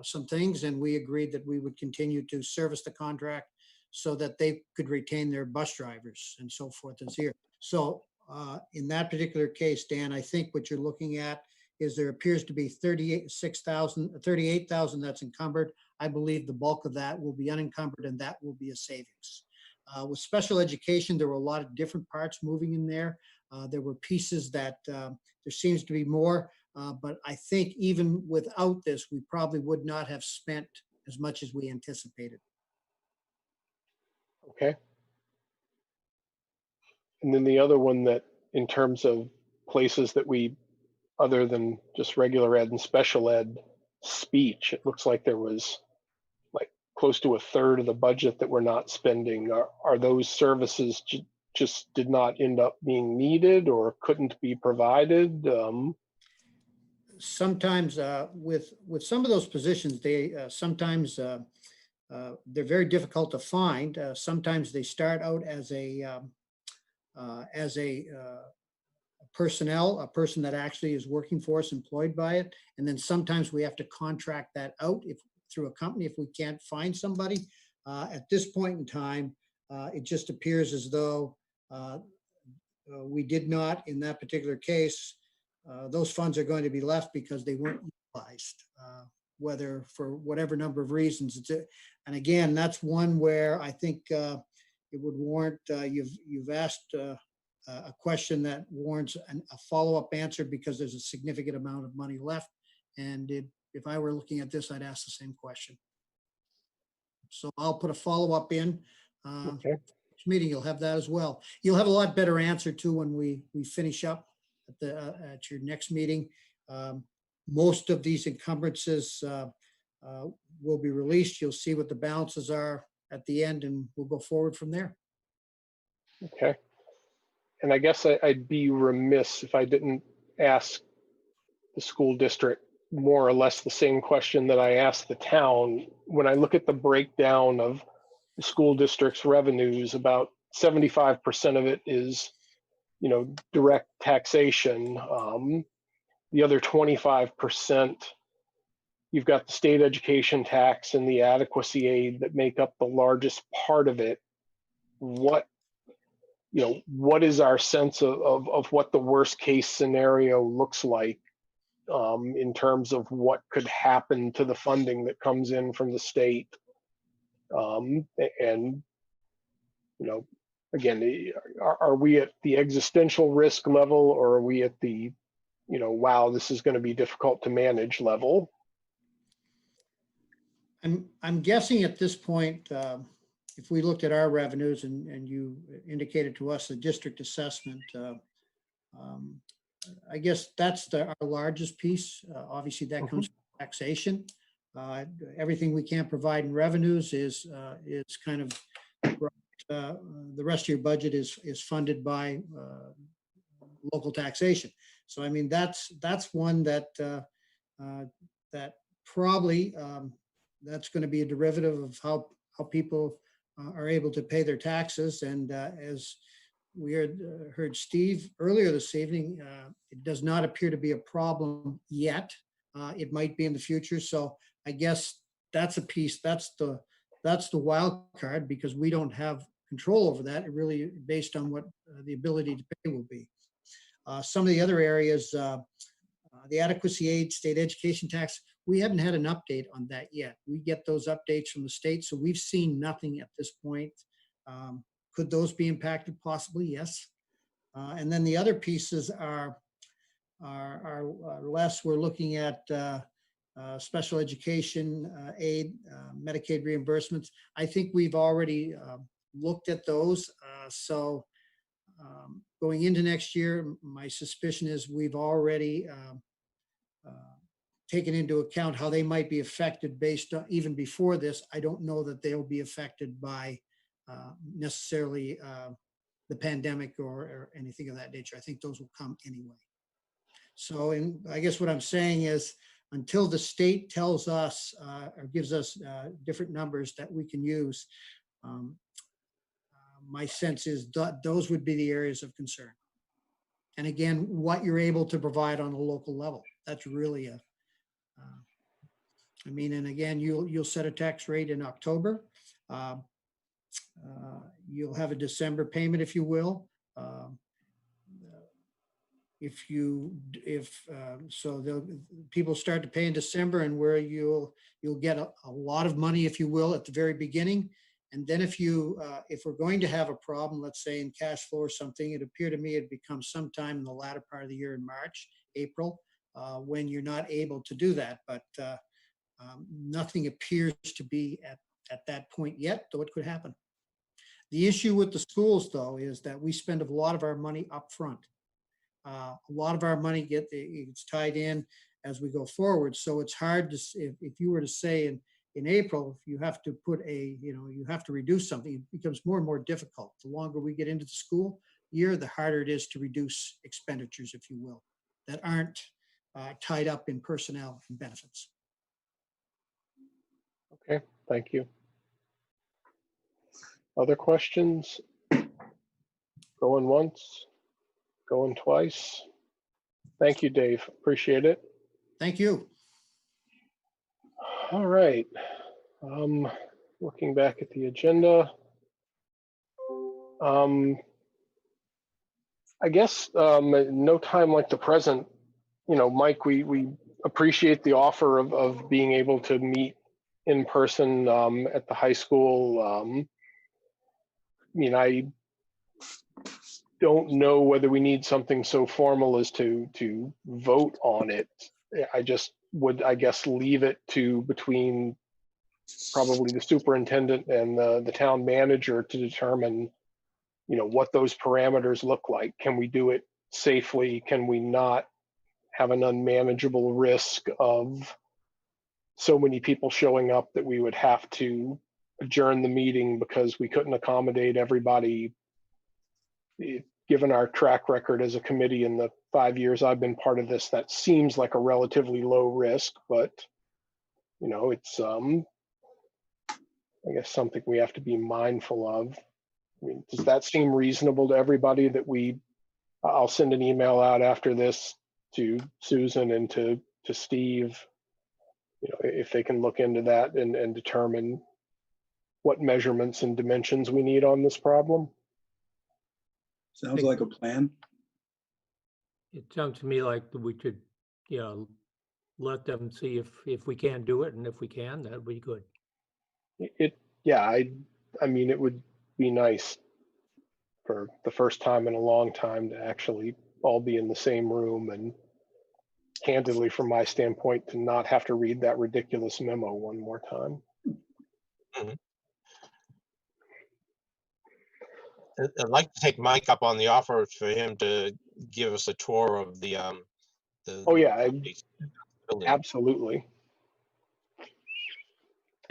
J: some things, and we agreed that we would continue to service the contract so that they could retain their bus drivers and so forth as here. So in that particular case, Dan, I think what you're looking at is there appears to be 38,000 that's encumbered. I believe the bulk of that will be unencumbered, and that will be a savings. With special education, there were a lot of different parts moving in there. There were pieces that there seems to be more, but I think even without this, we probably would not have spent as much as we anticipated.
A: Okay. And then the other one that in terms of places that we, other than just regular ed and special ed, speech, it looks like there was like close to a third of the budget that we're not spending. Are those services just did not end up being needed or couldn't be provided?
J: Sometimes with some of those positions, they sometimes they're very difficult to find. Sometimes they start out as a personnel, a person that actually is working for us, employed by it. And then sometimes we have to contract that out through a company if we can't find somebody. At this point in time, it just appears as though we did not, in that particular case, those funds are going to be left because they weren't utilized, whether for whatever number of reasons. And again, that's one where I think it would warrant, you've asked a question that warrants a follow-up answer because there's a significant amount of money left. And if I were looking at this, I'd ask the same question. So I'll put a follow-up in.
A: Okay.
J: Meeting, you'll have that as well. You'll have a lot better answer too when we finish up at your next meeting. Most of these encumbrances will be released. You'll see what the balances are at the end, and we'll go forward from there.
A: Okay. And I guess I'd be remiss if I didn't ask the school district more or less the same question that I asked the town. When I look at the breakdown of the school district's revenues, about 75% of it is, direct taxation. The other 25%, you've got the state education tax and the adequacy aid that make up the largest part of it. What is our sense of what the worst case scenario looks like in terms of what could happen to the funding that comes in from the state? And, again, are we at the existential risk level, or are we at the, wow, this is going to be difficult to manage level?
J: I'm guessing at this point, if we looked at our revenues and you indicated to us the district assessment, I guess that's our largest piece. Obviously, that comes from taxation. Everything we can't provide in revenues is kind of the rest of your budget is funded by local taxation. So I mean that's one that that probably that's going to be a derivative of how people are able to pay their taxes. And as we heard Steve earlier this evening, it does not appear to be a problem yet. It might be in the future. So I guess that's a piece, that's the wild card, because we don't have control over that. It really based on what the ability to pay will be. Some of the other areas, the adequacy aid, state education tax, we haven't had an update on that yet. We get those updates from the state, so we've seen nothing at this point. Could those be impacted? Possibly, yes. And then the other pieces are less. We're looking at special education aid, Medicaid reimbursements. I think we've already looked at those. So going into next year, my suspicion is we've already taken into account how they might be affected based on, even before this. I don't know that they'll be affected by necessarily the pandemic or anything of that nature. I think those will come anyway. So, I guess what I'm saying is, until the state tells us or gives us different numbers that we can use, my sense is that those would be the areas of concern. And again, what you're able to provide on a local level, that's really a, I mean, and again, you'll set a tax rate in October. You'll have a December payment, if you will. So people start to pay in December, and where you'll get a lot of money, if you will, at the very beginning. And then if we're going to have a problem, let's say in cash flow or something, it appeared to me it becomes sometime in the latter part of the year in March, April, when you're not able to do that. But nothing appears to be at that point yet, though it could happen. The issue with the schools, though, is that we spend a lot of our money up front. A lot of our money gets tied in as we go forward. So it's hard to, if you were to say in April, if you have to put you have to reduce something, it becomes more and more difficult. The longer we get into the school year, the harder it is to reduce expenditures, if you will, that aren't tied up in personnel and benefits.
A: Okay, thank you. Other questions? Going once, going twice. Thank you, Dave. Appreciate it.
J: Thank you.
A: All right. Looking back at the agenda. I guess no time like the present, Mike, we appreciate the offer of being able to meet in person at the high school. I don't know whether we need something so formal as to vote on it. I just would, I guess, leave it to between probably the superintendent and the town manager to determine, what those parameters look like. Can we do it safely can we not have an unmanageable risk of so many people showing up that we would have to adjourn the meeting because we couldn't accommodate everybody. Given our track record as a committee in the 5 years I've been part of this, that seems like a relatively low risk, but you know, it's I guess something we have to be mindful of. I mean, does that seem reasonable to everybody that I'll send an email out after this to Susan and to Steve, you know, if they can look into that and determine what measurements and dimensions we need on this problem?
K: Sounds like a plan.
I: It sounds to me like we could, you know, let them see if we can do it, and if we can, that'd be good.
A: Yeah, I mean, it would be nice for the first time in a long time to actually all be in the same room, and candidly, from my standpoint, to not have to read that ridiculous memo one more time.
F: Mhm. I'd like to take Mike up on the offer for him to give us a tour of the
A: Oh yeah,
F: building.
A: absolutely.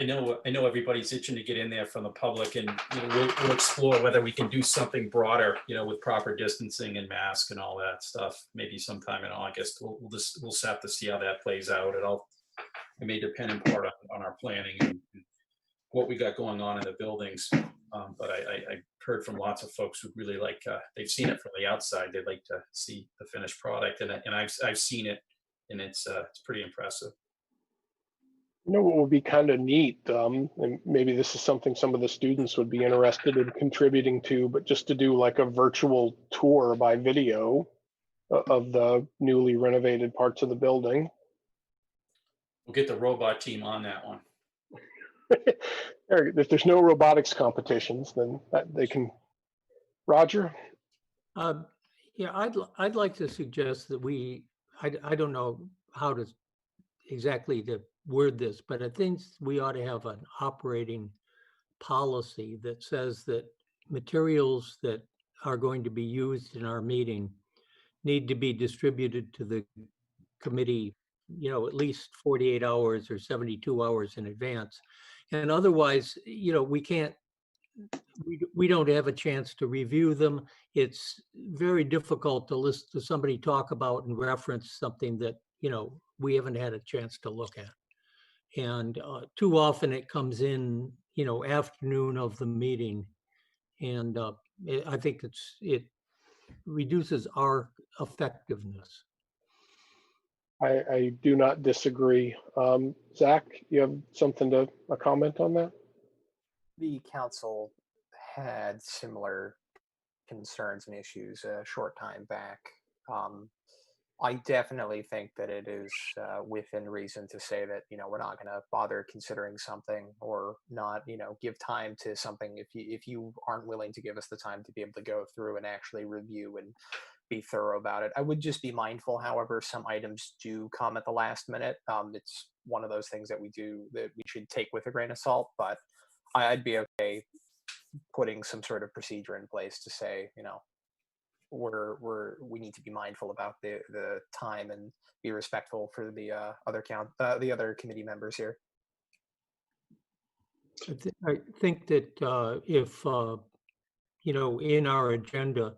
C: I know everybody's itching to get in there from the public, and you know, we'll explore whether we can do something broader, you know, with proper distancing and mask and all that stuff. Maybe sometime in August. We'll just have to see how that plays out. It may depend in part on our planning and what we got going on in the buildings. But I heard from lots of folks who really like, they've seen it from the outside. They'd like to see the finished product, and I've seen it, and it's pretty impressive.
A: You know what would be kind of neat, and maybe this is something some of the students would be interested in contributing to, but just to do like a virtual tour by video of the newly renovated parts of the building.
C: We'll get the robot team on that one.
A: If there's no robotics competitions, then they can. Roger?
I: Yeah, I'd like to suggest that I don't know how to exactly to word this, but I think we ought to have an operating policy that says that materials that are going to be used in our meeting need to be distributed to the committee, you know, at least 48 hours or 72 hours in advance. And otherwise, you know, we don't have a chance to review them. It's very difficult to listen to somebody talk about and reference something that, you know, we haven't had a chance to look at. And too often it comes in, you know, afternoon of the meeting. And I think it reduces our effectiveness.
A: I do not disagree. Zach, you have something a comment on that?
H: The council had similar concerns and issues a short time back. I definitely think that it is within reason to say that, you know, we're not going to bother considering something or not, you know, give time to something if you aren't willing to give us the time to be able to go through and actually review and be thorough about it. I would just be mindful, however, some items do come at the last minute. It's one of those things that we should take with a grain of salt, but I'd be okay putting some sort of procedure in place to say, you know, we need to be mindful about the time and be respectful for the other committee members here.
I: I think that if you know, in our agenda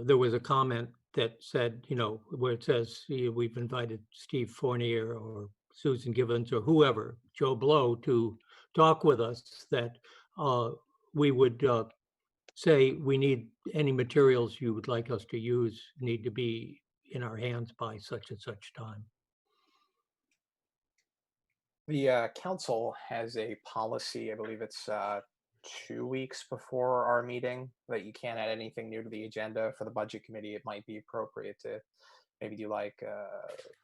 I: there was a comment that said, you know, where it says we've invited Steve Fournier or Susan Givens or whoever, Joe Blow, to talk with us, that we would say we need any materials you would like us to use need to be in our hands by such and such time.
H: The council has a policy, I believe it's 2 weeks before our meeting, that you can't add anything new to the agenda. For the budget committee, it might be appropriate to maybe do like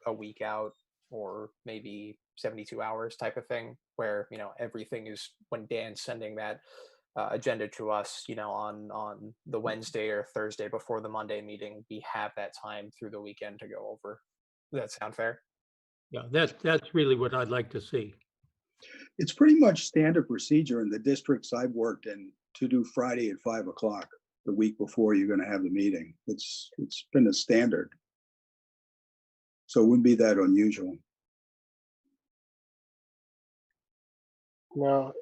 H: a week out, or maybe 72 hours type of thing, where, you know, everything is, when Dan's sending that agenda to us, you know, on the Wednesday or Thursday before the Monday meeting, we have that time through the weekend to go over. Does that sound fair?
I: Yeah, that's really what I'd like to see.
K: It's pretty much standard procedure in the districts I've worked in to do Friday at 5 o'clock. the week before you're going to have the meeting. It's been a standard. So it wouldn't be that unusual.
A: No,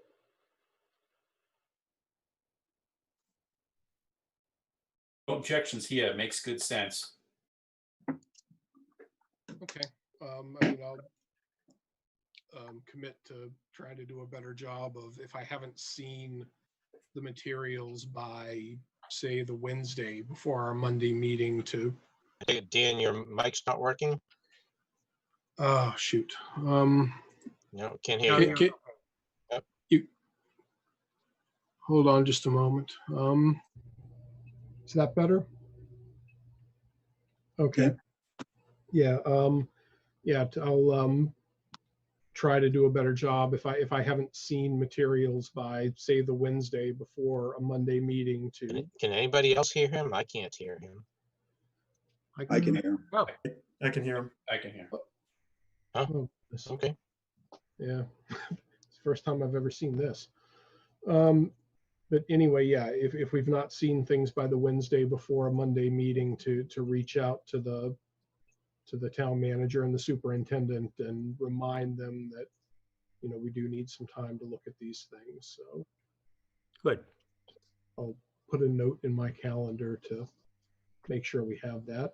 C: No objections here. Makes good sense.
L: Okay, I mean, I'll commit to try to do a better job of, if I haven't seen the materials by, say, the Wednesday before our Monday meeting to,
F: Hey, Dan, your mic's not working?
L: oh, shoot.
F: No, can't hear you. Yep.
L: Hold on just a moment. Is that better? Okay. Yeah, I'll try to do a better job if I haven't seen materials by, say, the Wednesday before a Monday meeting to.
F: Can anybody else hear him? I can't hear him.
K: I can hear him.
H: Oh,
E: I can hear him.
C: I can hear.
F: Huh?
L: Oh, this-
F: Okay.
L: Yeah, it's the first time I've ever seen this. But anyway, yeah, if we've not seen things by the Wednesday before a Monday meeting, to reach out to the town manager and the superintendent and remind them that, you know, we do need some time to look at these things. So
I: Good.
L: I'll put a note in my calendar to make sure we have that.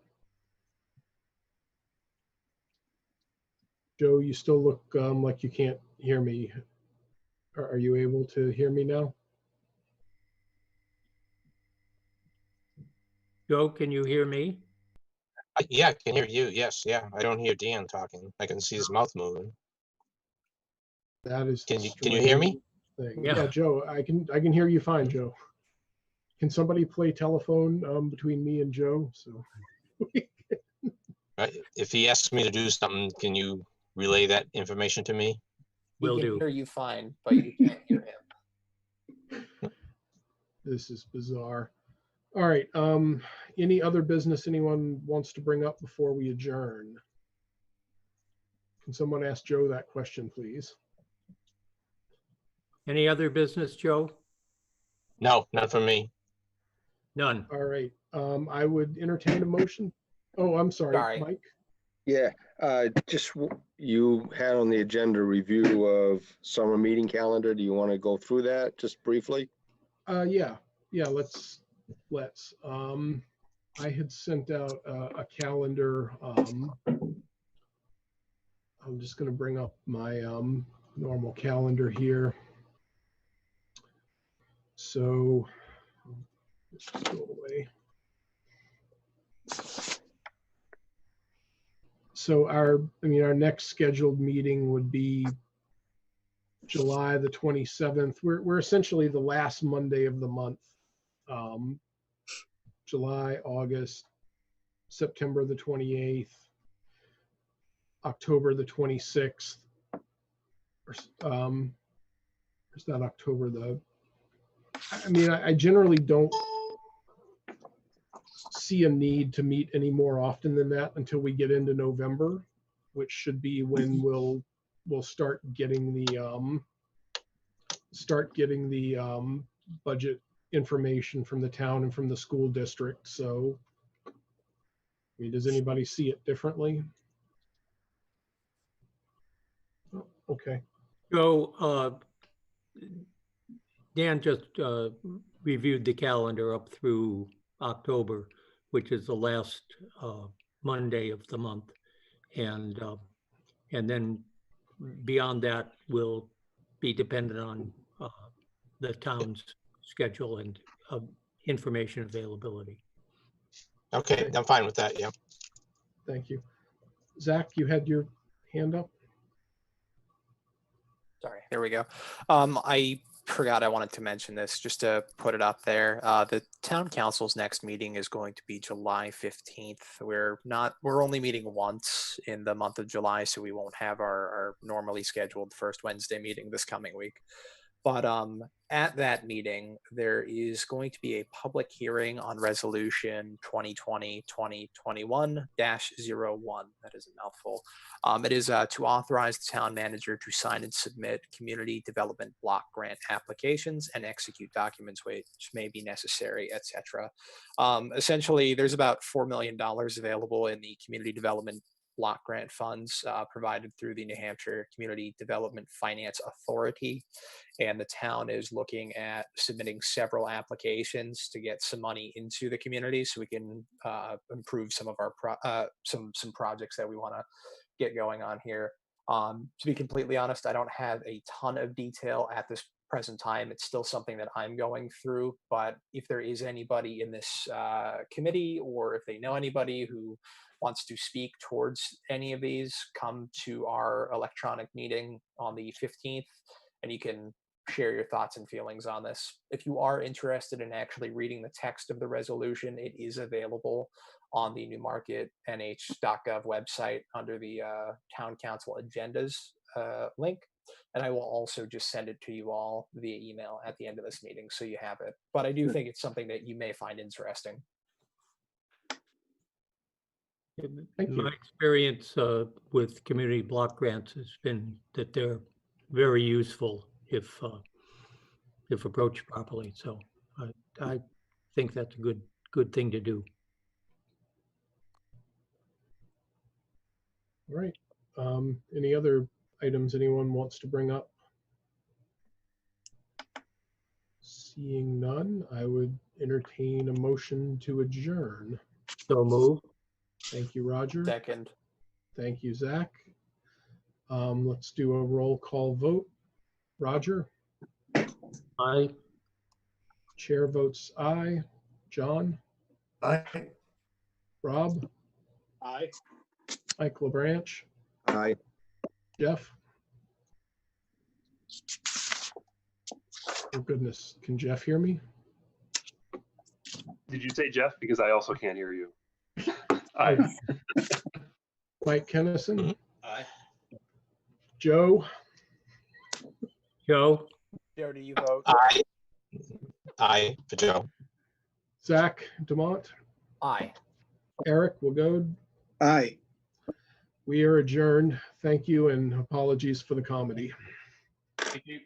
L: Joe, you still look like you can't hear me. Are you able to hear me now?
I: Joe, can you hear me?
F: Yeah, I can hear you. Yes, yeah. I don't hear Dan talking. I can see his mouth moving.
L: That is.
F: Can you hear me?
L: Thing.
I: Yeah.
L: Yeah, Joe, I can hear you fine, Joe. Can somebody play telephone between me and Joe? So
F: If he asks me to do something, can you relay that information to me?
H: he
I: Will
H: can
I: do.
H: hear you fine, but you can't hear him.
L: this is bizarre. All right. Any other business anyone wants to bring up before we adjourn? Can someone ask Joe that question, please?
I: Any other business, Joe?
F: No, not for me.
I: None.
L: All right. I would entertain a motion. Oh, I'm sorry,
H: Sorry.
L: Mike.
D: Yeah, you had on the agenda review of summer meeting calendar. Do you want to go through that just briefly?
L: Yeah. Let's. I had sent out a calendar. I'm just going to bring up my normal calendar here. So, let's go away. So our next scheduled meeting would be July the 27th. We're essentially the last Monday of the month. July, August, September the 28th, October the 26th. Is that October the? I generally don't see a need to meet any more often than that until we get into November, which should be when we'll start getting the budget information from the town and from the school district. So, does anybody see it differently? Oh, okay.
I: Joe, Dan just reviewed the calendar up through October, which is the last Monday of the month, and then beyond that will be dependent on the town's schedule and information availability.
F: Okay, I'm fine with that. Yeah.
L: Thank you. Zach, you had your hand up?
H: Sorry, there we go. I forgot I wanted to mention this just to put it up there. The town council's next meeting is going to be July 15th. We're only meeting once in the month of July, so we won't have our normally scheduled first Wednesday meeting this coming week. But at that meeting, there is going to be a public hearing on resolution 2020-2021-01. That is a mouthful. It is to authorize the town manager to sign and submit community development block grant applications and execute documents which may be necessary, etc. Essentially, there's about $4 million available in the community development block grant funds provided through the New Hampshire Community Development Finance Authority. And the town is looking at submitting several applications to get some money into the community so we can improve some of our some projects that we want to get going on here. To be completely honest, I don't have a ton of detail at this present time. It's still something that I'm going through, but if there is anybody in this committee, or if they know anybody who wants to speak towards any of these, come to our electronic meeting on the 15th, and you can share your thoughts and feelings on this. If you are interested in actually reading the text of the resolution, it is available on the Newmarket nh.gov website under the Town Council Agendas link. And I will also just send it to you all via email at the end of this meeting so you have it. But I do think it's something that you may find interesting.
I: My experience with community block grants has been that they're very useful if approached properly. So I think that's a good thing to do.
L: All right. Any other items anyone wants to bring up? Seeing none, I would entertain a motion to adjourn.
I: So move.
L: Thank you, Roger.
H: Second.
L: Thank you, Zach. Let's do a roll call vote. Roger?
I: Aye.
L: Chair votes aye. John?
E: Aye.
L: Rob?
B: Aye.
L: Mike LaBranch?
D: Aye.
L: Jeff? Oh goodness, can Jeff hear me?
M: Did you say Jeff? Because I also can't hear you. Aye.
L: Mike Kennison?
C: Aye.
L: Joe?
I: Joe?
H: Joe, do you vote?
F: Aye. Aye for Joe.
L: Zach Dumont?
H: Aye.
L: Eric Wagode?
K: Aye.
L: We are adjourned. Thank you and apologies for the comedy.
C: Thank you.